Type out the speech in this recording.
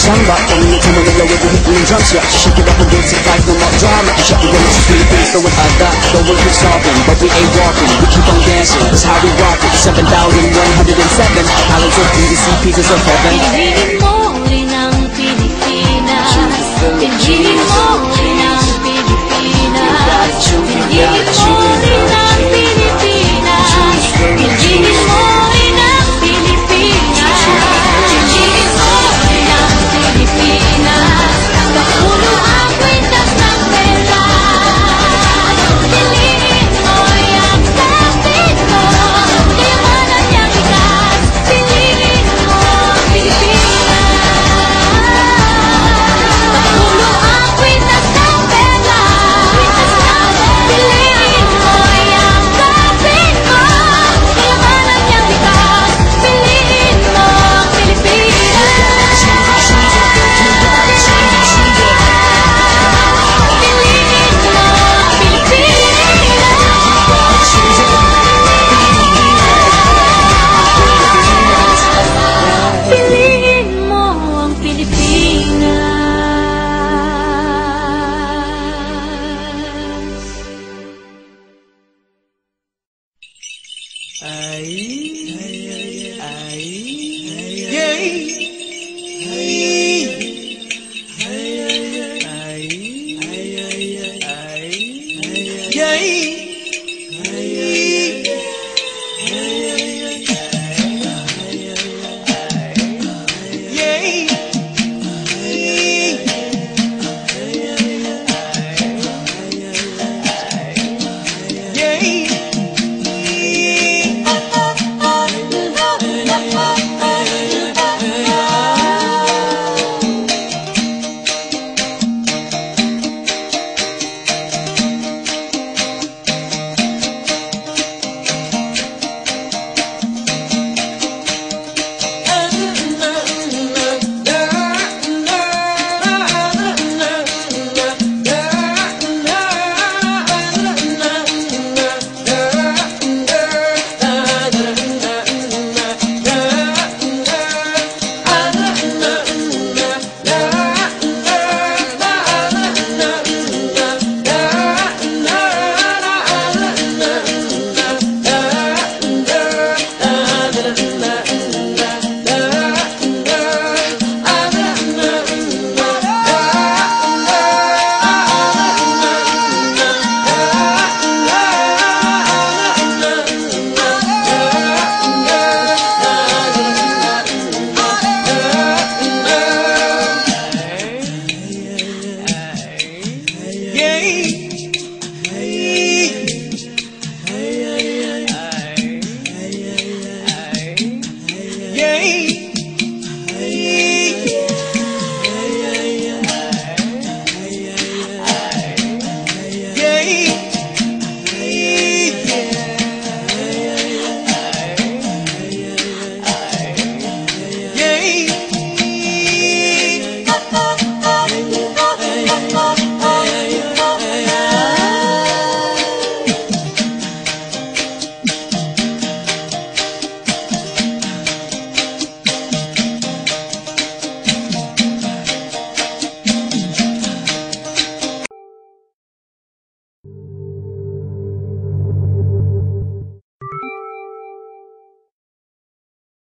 Samba, coming into my middle with the hit and drums, yeah. She shake it up and dance it like no more drama. She shut the women, she's really pleased, so with that, the world keeps talking, but we ain't walking. We keep on dancing, that's how we rock it. 7,107 islands of beauty, see pieces of heaven. Piliin mo rin ang Pilipinas. Piliin mo rin ang Pilipinas. Piliin mo rin ang Pilipinas. Piliin mo rin ang Pilipinas. Piliin mo rin ang Pilipinas. Kapulo ang kwintas ng pera. Piliin mo yung kapit mo. Kayamanan niyang likas. Piliin mo ang Pilipinas. Kapulo ang kwintas ng pera. Piliin mo yung kapit mo. Kayamanan niyang likas. Piliin mo ang Pilipinas. Piliin mo ang Pilipinas. Yeah.